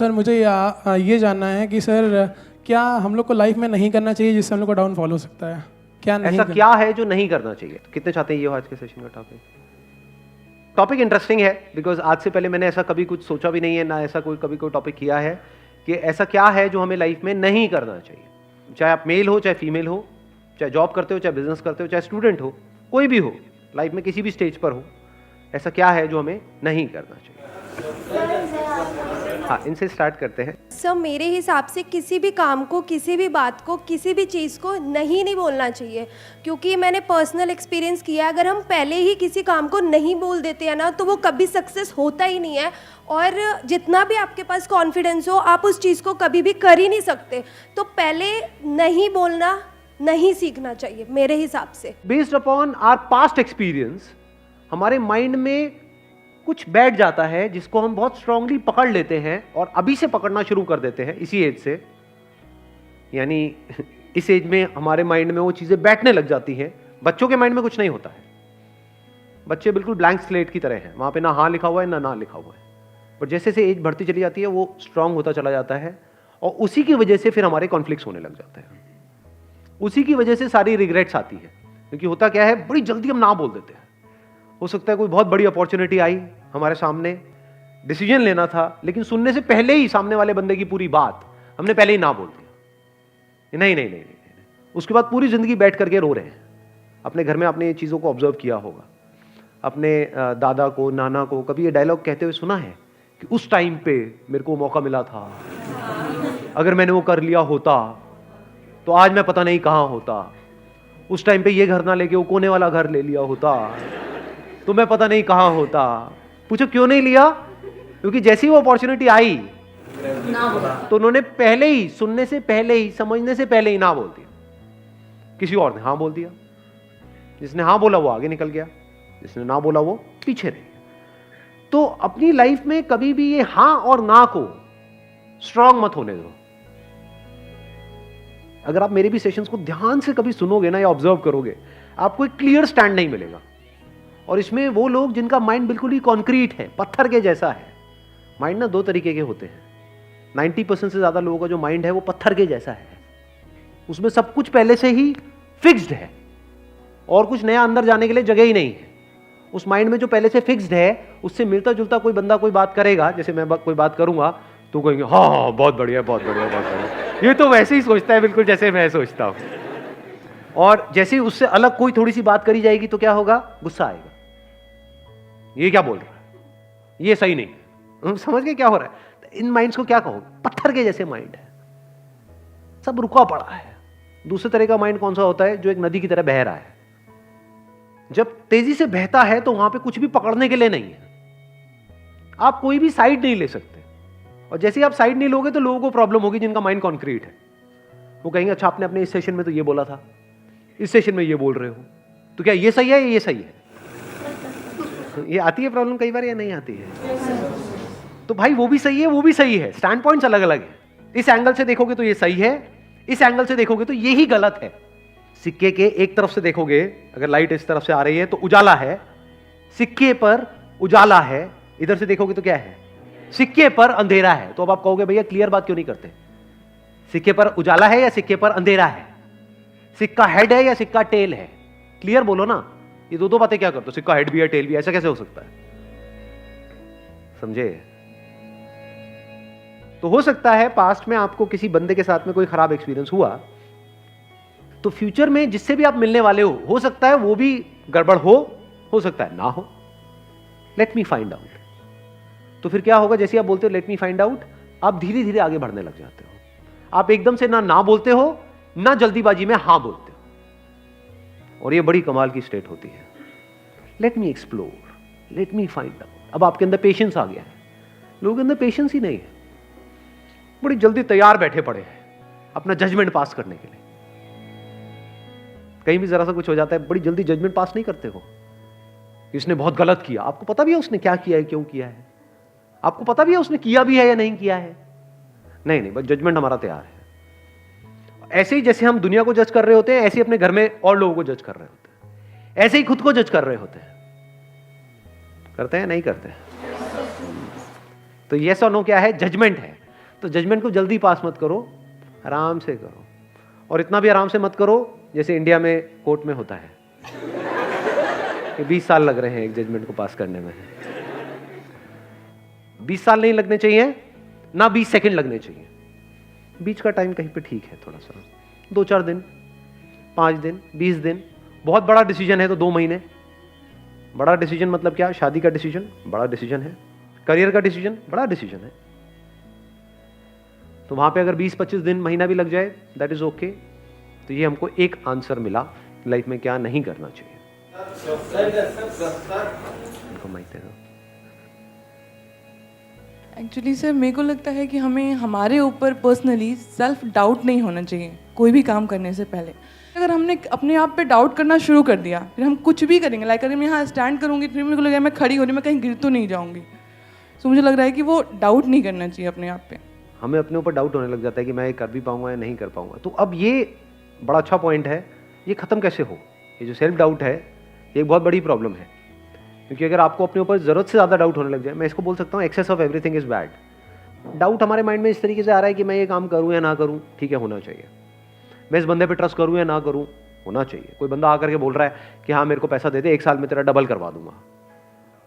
Sir मुझे ये जानना है कि सर क्या हम लोग को लाइफ में नहीं करना चाहिए जिससे हम लोग को डाउनफॉल हो सकता है? क्या नहीं ऐसा क्या है जो नहीं करना चाहिए? तो कितने चाहते हैं ये हो आज के सेशन का टॉपिक इंटरेस्टिंग है, बिकॉज आज से पहले मैंने ऐसा कभी कुछ सोचा भी नहीं है, ना ऐसा कभी कोई टॉपिक किया है कि ऐसा क्या है जो हमें लाइफ में नहीं करना चाहिए। चाहे आप मेल हो, चाहे फीमेल हो, चाहे जॉब करते हो, चाहे बिजनेस करते हो, चाहे स्टूडेंट हो, कोई भी हो, लाइफ में किसी भी स्टेज पर हो, ऐसा क्या है जो हमें नहीं करना चाहिए? हाँ, इनसे स्टार्ट करते हैं। सर मेरे हिसाब से किसी भी काम को, किसी भी बात को, किसी भी चीज़ को नहीं बोलना चाहिए, क्योंकि मैंने पर्सनल एक्सपीरियंस किया है। अगर हम पहले ही किसी काम को नहीं बोल देते हैं ना, तो वो कभी सक्सेस होता ही नहीं है, और जितना भी आपके पास कॉन्फिडेंस हो, आप उस चीज़ को कभी भी कर ही नहीं सकते। तो पहले नहीं बोलना नहीं सीखना चाहिए मेरे हिसाब से। Based upon our past experience हमारे माइंड में कुछ बैठ जाता है जिसको हम बहुत स्ट्रांगली पकड़ लेते हैं और अभी से पकड़ना शुरू कर देते हैं, इसी एज से। यानी इस एज में हमारे माइंड में वो चीजें बैठने लग जाती हैं। बच्चों के माइंड में कुछ नहीं होता है, बच्चे बिल्कुल ब्लैंक स्लेट की तरह हैं, वहां पे ना हाँ लिखा हुआ है ना लिखा हुआ है। पर जैसे जैसे एज बढ़ती चली जाती है वो स्ट्रांग होता चला जाता है, और उसी की वजह से फिर हमारे कॉन्फ्लिक्ट्स होने लग जाते हैं। उसी की वजह से सारी रिग्रेट्स आती है, क्योंकि होता क्या है, बड़ी जल्दी हम ना बोल देते हैं। हो सकता है कोई बहुत बड़ी अपॉर्चुनिटी आई हमारे सामने, डिसीजन लेना था, लेकिन सुनने से पहले ही सामने वाले बंदे की पूरी बात हमने पहले ही ना बोल दिया। नहीं। उसके बाद पूरी जिंदगी बैठ करके रो रहे हैं। अपने घर में आपने चीज़ों को ऑब्जर्व किया होगा, अपने दादा को, नाना को कभी ये डायलॉग कहते हुए सुना है कि उस टाइम पे मेरे को मौका मिला था, अगर मैंने वो कर लिया होता तो आज मैं पता नहीं कहां होता, उस टाइम पे ये घर ना लेके वो कोने वाला घर ले लिया होता तो मैं पता नहीं कहां होता। पूछो क्यों नहीं लिया? क्योंकि जैसी वो अपॉर्चुनिटी आई तो उन्होंने पहले ही, सुनने से पहले ही, समझने से पहले ही ना बोल दिया। किसी और ने हाँ बोल दिया। जिसने हाँ बोला वो आगे निकल गया, जिसने ना बोला वो पीछे रह गया। तो अपनी लाइफ में कभी भी ये हाँ और ना को स्ट्रांग मत होने दो। अगर आप मेरे भी सेशंस को ध्यान से कभी सुनोगे ना या ऑब्जर्व करोगे, आपको एक क्लियर स्टैंड नहीं मिलेगा। और इसमें वो लोग जिनका माइंड बिल्कुल ही कॉन्क्रीट है, पत्थर के जैसा है। माइंड ना दो तरीके के होते हैं। 90% से ज्यादा लोगों का जो माइंड है वो पत्थर के जैसा है, उसमें सब कुछ पहले से ही फिक्स्ड है और कुछ नया अंदर जाने के लिए जगह ही नहीं है। उस माइंड में जो पहले से फिक्स्ड है, उससे मिलता जुलता कोई बंदा कोई बात करेगा, जैसे मैं कोई बात करूंगा तो कहेंगे हाँ बहुत बढ़िया बहुत बढ़िया बहुत बढ़िया, ये तो वैसे ही सोचता है बिल्कुल जैसे मैं सोचता हूं। और जैसे ही उससे अलग कोई थोड़ी सी बात करी जाएगी तो क्या होगा? गुस्सा आएगा, ये क्या बोल रहा है, ये सही नहीं। समझ गए क्या हो रहा है? इन माइंड्स को क्या कहो? पत्थर के जैसे माइंड है, सब रुका पड़ा है। दूसरे तरह का माइंड कौन सा होता है? जो एक नदी की तरह बह रहा है। जब तेजी से बहता है तो वहां पे कुछ भी पकड़ने के लिए नहीं है, आप कोई भी साइड नहीं ले सकते। और जैसे ही आप साइड नहीं लोगे तो लोगों को प्रॉब्लम होगी जिनका माइंड कॉन्क्रीट है। वो कहेंगे अच्छा आपने अपने इस सेशन में तो ये बोला था, इस सेशन में ये बोल रहे हो, तो क्या ये सही है या ये सही है? ये आती है प्रॉब्लम कई बार या नहीं आती है? तो भाई वो भी सही है, वो भी सही है, स्टैंड पॉइंट्स अलग अलग है। इस एंगल से देखोगे तो ये सही है, इस एंगल से देखोगे तो ये ही गलत है। सिक्के के एक तरफ से देखोगे, अगर लाइट इस तरफ से आ रही है तो उजाला है, सिक्के पर उजाला है। इधर से देखोगे तो क्या है? सिक्के पर अंधेरा है। तो अब आप कहोगे भैया क्लियर बात क्यों नहीं करते? सिक्के पर उजाला है या सिक्के पर अंधेरा है? सिक्का हेड है या सिक्का टेल है? क्लियर बोलो ना। ये दो बातें क्या करते हो? सिक्का हेड भी है टेल भी, ऐसा कैसे हो सकता है? समझे? तो हो सकता है पास्ट में आपको किसी बंदे के साथ में कोई खराब एक्सपीरियंस हुआ, तो फ्यूचर में जिससे भी आप मिलने वाले हो सकता है वो भी गड़बड़ हो सकता है ना हो। Let me find out. तो फिर क्या होगा? जैसे आप बोलते हो लेट मी फाइंड आउट, आप धीरे धीरे आगे बढ़ने लग जाते हो। आप एकदम से ना बोलते हो, ना जल्दीबाजी में हां बोलते हो, और ये बड़ी कमाल की स्टेट होती है। Let me explore, let me find out. अब आपके अंदर पेशेंस आ गया है। लोगों के अंदर पेशेंस ही नहीं है, बड़ी जल्दी तैयार बैठे पड़े हैं अपना जजमेंट पास करने के लिए। कहीं भी जरा सा कुछ हो जाता है, बड़ी जल्दी जजमेंट पास नहीं करते हो। इसने बहुत गलत किया, आपको पता भी है उसने क्या किया है, क्यों किया है, आपको पता भी है उसने किया भी है या नहीं किया है। नहीं, बस जजमेंट हमारा तैयार है। ऐसे ही जैसे हम दुनिया को जज कर रहे होते हैं, ऐसे ही अपने घर में और लोगों को जज कर रहे होते हैं, ऐसे ही खुद को जज कर रहे होते हैं। करते हैं नहीं करते? तो यस और नो क्या है? जजमेंट है। तो जजमेंट को जल्दी पास मत करो, आराम से करो, और इतना भी आराम से मत करो जैसे इंडिया में कोर्ट में होता है कि 20 साल लग रहे हैं एक जजमेंट को पास करने में। 20 साल नहीं लगने चाहिए, ना 20 सेकंड लगने चाहिए, बीच का टाइम कहीं पे ठीक है, थोड़ा सा 2-4 दिन, 5 दिन, 20 दिन। बहुत बड़ा डिसीजन है तो 2 महीने। बड़ा डिसीजन मतलब क्या? शादी का डिसीजन बड़ा डिसीजन है, करियर का डिसीजन बड़ा डिसीजन है, तो वहां पे अगर 20-25 दिन, महीना भी लग जाए, दैट इज ओके। तो ये हमको एक आंसर मिला लाइफ में क्या नहीं करना चाहिए। एक्चुअली सर मेरे को लगता है कि हमें हमारे ऊपर पर्सनली सेल्फ डाउट नहीं होना चाहिए कोई भी काम करने से पहले। अगर हमने अपने आप पे डाउट करना शुरू कर दिया, फिर हम कुछ भी करेंगे, लाइक अगर मैं यहाँ स्टैंड करूँगी फिर मेरे को लगेगा मैं खड़ी हो रही, मैं कहीं गिर तो नहीं जाऊँगी। सो मुझे लग रहा है कि वो डाउट नहीं करना चाहिए अपने आप पे। हमें अपने ऊपर डाउट होने लग जाता है कि मैं ये कर भी पाऊंगा या नहीं कर पाऊंगा। तो अब ये बड़ा अच्छा पॉइंट है, ये ख़त्म कैसे हो? ये जो सेल्फ डाउट है ये एक बहुत बड़ी प्रॉब्लम है, क्योंकि अगर आपको अपने ऊपर ज़रूरत से ज़्यादा डाउट होने लग जाए, मैं इसको बोल सकता हूँ excess of everything is bad. Doubt हमारे माइंड में इस तरीके से आ रहा है कि मैं ये काम करूँ या ना करूँ, ठीक है, होना चाहिए। मैं इस बंदे पे ट्रस्ट करूँ या ना करूँ, होना चाहिए। कोई बंदा आकर के बोल रहा है कि हाँ मेरे को पैसा दे दे, 1 साल में तेरा डबल करवा दूंगा,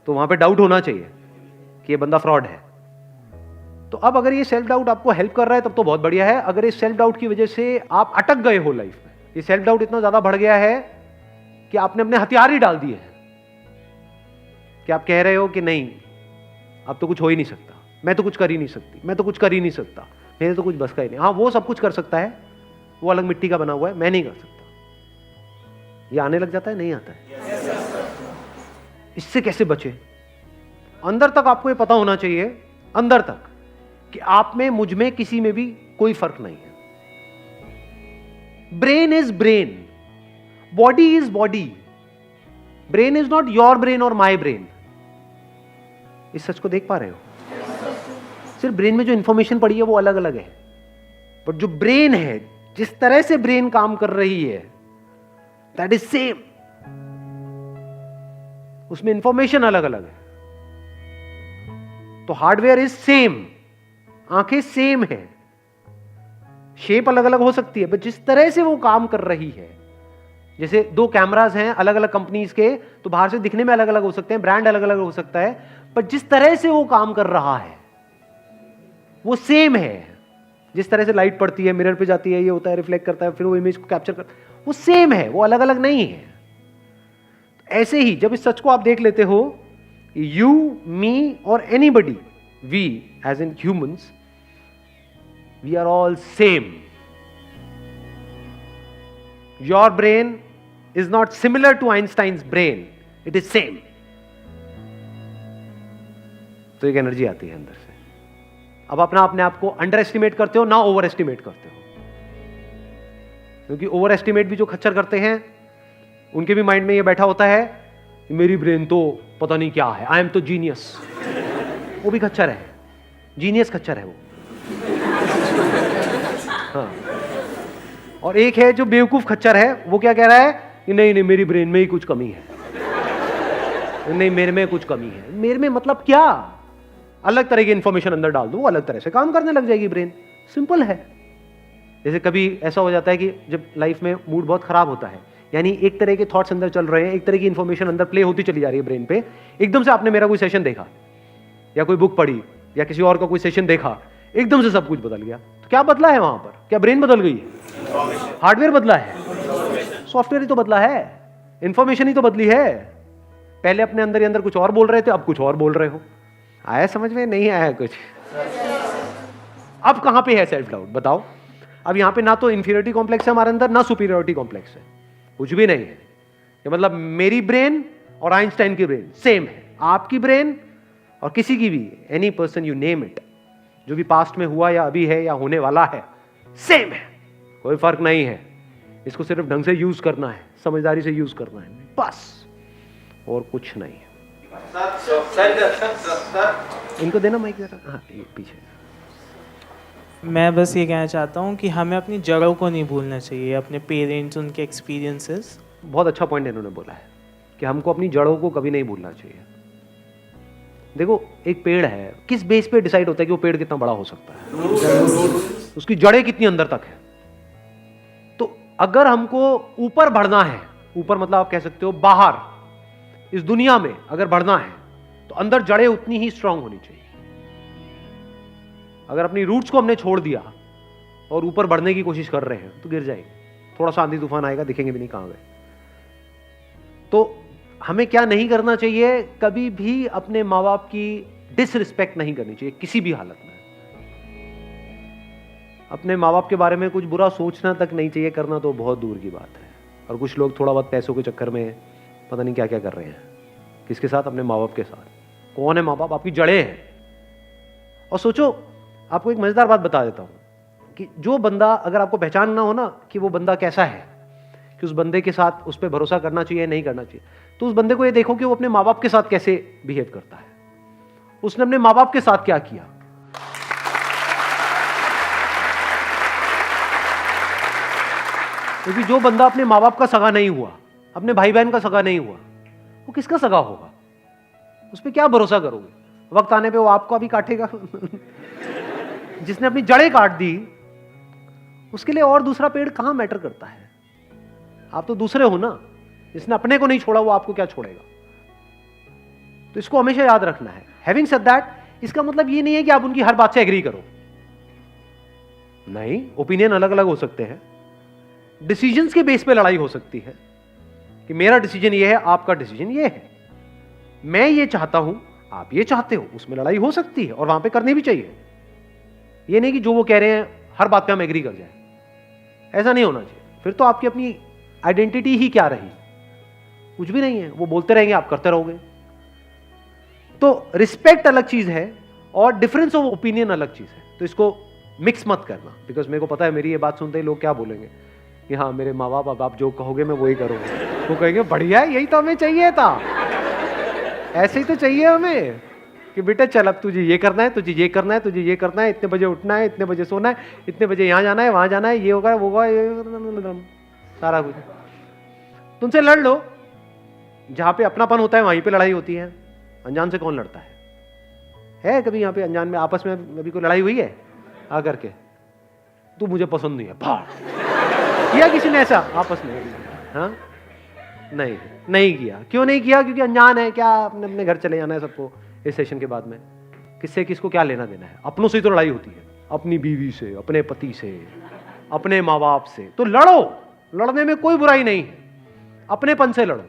तो वहाँ पे डाउट होना चाहिए कि ये बंदा फ्रॉड है। तो अब अगर ये सेल्फ डाउट आपको हेल्प कर रहा है तब तो बहुत बढ़िया है। अगर इस सेल्फ डाउट की वजह से आप अटक गए हो लाइफ में, ये सेल्फ डाउट इतना ज्यादा बढ़ गया है कि आपने अपने हथियार ही डाल दिए हैं, कि आप कह रहे हो कि नहीं अब तो कुछ हो ही नहीं सकता, मैं तो कुछ कर ही नहीं सकती, मैं तो कुछ कर ही नहीं सकता, मेरे तो कुछ बस का ही नहीं। हाँ वो सब कुछ कर सकता है, वो अलग मिट्टी का बना हुआ है, मैं नहीं कर सकता। ये आने लग जाता है, नहीं आता है। इससे कैसे बचे? अंदर तक आपको ये पता होना चाहिए, अंदर तक, कि आप में, मुझ में, किसी में भी कोई फर्क नहीं है। Brain is brain, body is body, brain is not your brain और माई ब्रेन। इस सच को देख पा रहे हो? सिर्फ ब्रेन में जो इंफॉर्मेशन पड़ी है वो अलग अलग है, बट जो ब्रेन है, जिस तरह से ब्रेन काम कर रही है, दैट इज सेम। उसमें इंफॉर्मेशन अलग अलग है। तो हार्डवेयर इज सेम, आंखें सेम है, शेप अलग अलग हो सकती है, बट जिस तरह से वो काम कर रही है, जैसे 2 कैमरास हैं अलग अलग कंपनीज के, तो बाहर से दिखने में अलग अलग हो सकते हैं, ब्रांड अलग अलग हो सकता है, पर जिस तरह से वो काम कर रहा है वो सेम है। जिस तरह से लाइट पड़ती है, मिरर पे जाती है, ये होता है, रिफ्लेक्ट करता है, फिर वो इमेज को कैप्चर करता है, वो सेम है, वो अलग अलग नहीं है। ऐसे ही जब इस सच को आप देख लेते हो, यू, मी और anybody, we as in humans, we are all same. Your brain is not similar to Einstein's brain, it is same. तो एक एनर्जी आती है अंदर से। अब अपने आप को अंडर एस्टिमेट करते हो ना ओवर एस्टिमेट करते हो, क्योंकि ओवर एस्टिमेट भी जो खच्चर करते हैं उनके भी माइंड में ये बैठा होता है कि मेरी ब्रेन तो पता नहीं क्या है, आई एम तो जीनियस। वो भी खच्चर है, जीनियस खच्चर है वो। हाँ। और एक है जो बेवकूफ खच्चर है, वो क्या कह रहा है कि नहीं नहीं मेरी ब्रेन में ही कुछ कमी है, नहीं मेरे में कुछ कमी है। मेरे में मतलब क्या? अलग तरह की इंफॉर्मेशन अंदर डाल दो, वो अलग तरह से काम करने लग जाएगी ब्रेन। सिंपल है। जैसे कभी ऐसा हो जाता है कि जब लाइफ में मूड बहुत खराब होता है, यानी एक तरह के थॉट्स अंदर चल रहे हैं, एक तरह की इंफॉर्मेशन अंदर प्ले होती चली जा रही है ब्रेन पे, एकदम से आपने मेरा कोई सेशन देखा या कोई बुक पढ़ी या किसी और का कोई सेशन देखा, एकदम से सब कुछ बदल गया। तो क्या बदला है वहां पर? क्या ब्रेन बदल गई है? हार्डवेयर बदला है, सॉफ्टवेयर ही तो बदला है, इंफॉर्मेशन ही तो बदली है। पहले अपने अंदर ही अंदर कुछ और बोल रहे थे, अब कुछ और बोल रहे हो। आया समझ में? नहीं आया कुछ? अब कहां पे है सेल्फ डाउट बताओ? अब यहां पे ना तो इंफीरियरिटी कॉम्प्लेक्स है हमारे अंदर, ना सुपीरियरिटी कॉम्प्लेक्स है, कुछ भी नहीं है। ये मतलब मेरी ब्रेन और आइंस्टाइन की ब्रेन सेम है, आपकी ब्रेन और किसी की भी, any person you name it, जो भी पास्ट में हुआ या अभी है या होने वाला है, सेम है, कोई फर्क नहीं है। इसको सिर्फ ढंग से यूज करना है, समझदारी से यूज करना है, बस, और कुछ नहीं है। इनको देना माइक जरा। हाँ ये पीछे। मैं बस ये कहना चाहता हूँ कि हमें अपनी जड़ों को नहीं भूलना चाहिए, अपने पेरेंट्स, उनके एक्सपीरियंसेस। बहुत अच्छा पॉइंट इन्होंने बोला है कि हमको अपनी जड़ों को कभी नहीं भूलना चाहिए। देखो एक पेड़ है, किस बेस पे डिसाइड होता है कि वो पेड़ कितना बड़ा हो सकता है? उसकी जड़ें कितनी अंदर तक है। तो अगर हमको ऊपर बढ़ना है, ऊपर मतलब आप कह सकते हो बाहर इस दुनिया में अगर बढ़ना है, तो अंदर जड़ें उतनी ही स्ट्रांग होनी चाहिए। अगर अपनी रूट्स को हमने छोड़ दिया और ऊपर बढ़ने की कोशिश कर रहे हैं तो गिर जाएंगे। थोड़ा सा आंधी तूफान आएगा, दिखेंगे भी नहीं कहां गए। तो हमें क्या नहीं करना चाहिए, कभी भी अपने माँ बाप की डिसरिस्पेक्ट नहीं करनी चाहिए किसी भी हालत में। अपने माँ बाप के बारे में कुछ बुरा सोचना तक नहीं चाहिए, करना तो बहुत दूर की बात है। और कुछ लोग थोड़ा बहुत पैसों के चक्कर में पता नहीं क्या क्या कर रहे हैं। किसके साथ? अपने माँ बाप के साथ। कौन है माँ बाप? आपकी जड़ें हैं। और सोचो, आपको एक मजेदार बात बता देता हूं कि जो बंदा, अगर आपको पहचानना हो ना कि वो बंदा कैसा है, कि उस बंदे के साथ उस पर भरोसा करना चाहिए नहीं करना चाहिए, तो उस बंदे को ये देखो कि वो अपने माँ बाप के साथ कैसे बिहेव करता है। उसने अपने माँ बाप के साथ क्या किया। क्योंकि जो बंदा अपने माँ बाप का सगा नहीं हुआ, अपने भाई बहन का सगा नहीं हुआ, वो किसका सगा होगा? उस पर क्या भरोसा करोगे? वक्त आने पे वो आपको भी काटेगा। जिसने अपनी जड़ें काट दी, उसके लिए और दूसरा पेड़ कहां मैटर करता है? आप तो दूसरे हो ना। जिसने अपने को नहीं छोड़ा वो आपको क्या छोड़ेगा? तो इसको हमेशा याद रखना है। हैविंग सेड दैट, इसका मतलब ये नहीं है कि आप उनकी हर बात से एग्री करो। नहीं, ओपिनियन अलग अलग हो सकते हैं। डिसीजंस के बेस पे लड़ाई हो सकती है कि मेरा डिसीजन ये है, आपका डिसीजन ये है, मैं ये चाहता हूं, आप ये चाहते हो। उसमें लड़ाई हो सकती है और वहां पे करनी भी चाहिए। ये नहीं कि जो वो कह रहे हैं हर बात पे हम एग्री कर जाए। ऐसा नहीं होना चाहिए। फिर तो आपकी अपनी आइडेंटिटी ही क्या रही? कुछ भी नहीं है। वो बोलते रहेंगे, आप करते रहोगे। तो रिस्पेक्ट अलग चीज है और डिफरेंस ऑफ ओपिनियन अलग चीज है। तो इसको मिक्स मत करना। बिकॉज मेरे को पता है मेरी ये बात सुनते ही लोग क्या बोलेंगे कि हाँ, मेरे माँ बाप, अब आप जो कहोगे मैं वही करूंगा। वो कहेंगे बढ़िया है, यही तो हमें चाहिए था। ऐसे ही तो चाहिए हमें कि बेटा चल, अब तुझे ये करना है, तुझे ये करना है, तुझे ये करना है, इतने बजे उठना है, इतने बजे सोना है, इतने बजे यहाँ जाना है, वहां जाना है, ये होगा वो होगा, ये सारा कुछ। तुमसे लड़ लो। जहां पे अपनापन होता है वहीं पे लड़ाई होती है। अनजान से कौन लड़ता है कभी यहाँ पे अनजान में आपस में अभी कोई लड़ाई हुई है आकर के? तू मुझे पसंद नहीं है, भाड़ किया किसी ने ऐसा आपस में? हाँ, नहीं किया। क्यों नहीं किया? क्योंकि अनजान है। क्या अपने अपने घर चले जाना है सबको इस सेशन के बाद में? किससे किसको क्या लेना देना है? अपनों से ही तो लड़ाई होती है, अपनी बीवी से, अपने पति से, अपने माँ बाप से। तो लड़ो, लड़ने में कोई बुराई नहीं है। अपनेपन से लड़ो।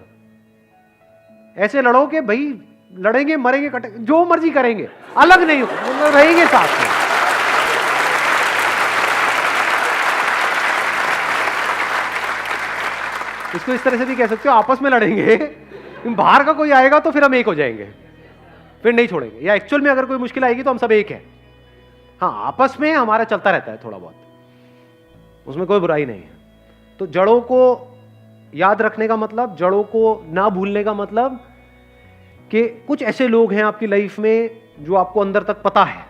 ऐसे लड़ो कि भाई लड़ेंगे, मरेंगे, कटेंगे, जो मर्जी करेंगे, अलग नहीं हो, रहेंगे साथ में। इसको इस तरह से भी कह सकते हो, आपस में लड़ेंगे, बाहर का कोई आएगा तो फिर हम एक हो जाएंगे, फिर नहीं छोड़ेंगे। या एक्चुअल में अगर कोई मुश्किल आएगी तो हम सब एक है। हाँ, आपस में हमारा चलता रहता है थोड़ा बहुत, उसमें कोई बुराई नहीं है। तो जड़ों को याद रखने का मतलब, जड़ों को ना भूलने का मतलब कि कुछ ऐसे लोग हैं आपकी लाइफ में जो आपको अंदर तक पता है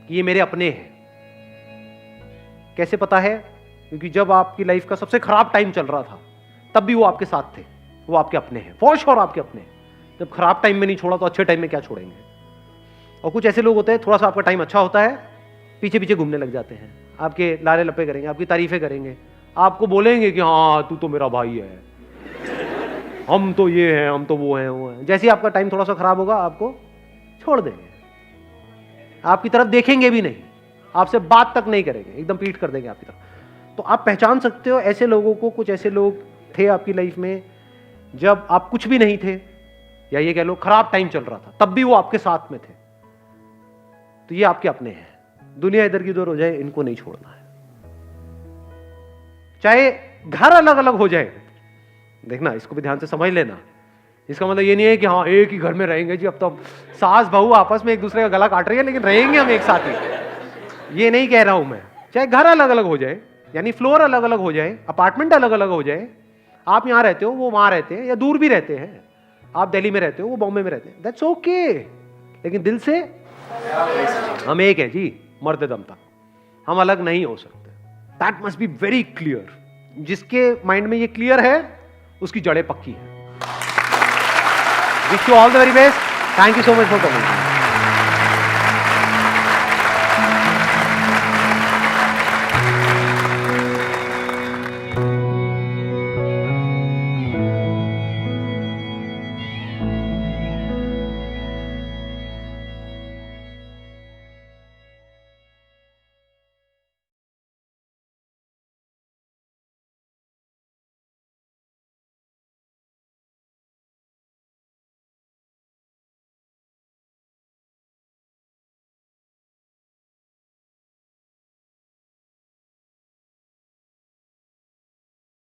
कि ये मेरे अपने हैं। कैसे पता है? क्योंकि जब आपकी लाइफ का सबसे खराब टाइम चल रहा था तब भी वो आपके साथ थे, वो आपके अपने हैं, फॉर श्योर आपके अपने हैं। जब खराब टाइम में नहीं छोड़ा तो अच्छे टाइम में क्या छोड़ेंगे? और कुछ ऐसे लोग होते हैं, थोड़ा सा आपका टाइम अच्छा होता है, पीछे पीछे घूमने लग जाते हैं, आपके लारे लपे करेंगे, आपकी तारीफें करेंगे, आपको बोलेंगे कि हाँ तू तो मेरा भाई है, हम तो ये हैं, हम तो वो हैं। जैसे ही आपका टाइम थोड़ा सा खराब होगा आपको छोड़ देंगे, आपकी तरफ देखेंगे भी नहीं, आपसे बात तक नहीं करेंगे, एकदम पीठ कर देंगे आपकी तरफ। तो आप पहचान सकते हो ऐसे लोगों को। कुछ ऐसे लोग थे आपकी लाइफ में जब आप कुछ भी नहीं थे, या ये कह लो खराब टाइम चल रहा था, तब भी वो आपके साथ में थे। तो ये आपके अपने हैं। दुनिया इधर की उधर हो जाए, इनको नहीं छोड़ना है। चाहे घर अलग अलग हो जाए, देखना, इसको भी ध्यान से समझ लेना। इसका मतलब ये नहीं है कि हाँ एक ही घर में रहेंगे जी, अब तो सास बहू आपस में एक दूसरे का गला काट रही है लेकिन रहेंगे हम एक साथ ही, ये नहीं कह रहा हूं मैं। चाहे घर अलग अलग हो जाए, यानी फ्लोर अलग अलग हो जाए, अपार्टमेंट अलग अलग हो जाए, आप यहां रहते हो वो वहां रहते हैं, या दूर भी रहते हैं, आप दिल्ली में रहते हो वो बॉम्बे में रहते हैं, दैट्स ओके। लेकिन दिल से हम एक है जी, मरते दम तक हम अलग नहीं हो सकते। That must be very clear. जिसके माइंड में ये क्लियर है उसकी जड़ें पक्की है। Wish you all the very best. Thank you so much for coming.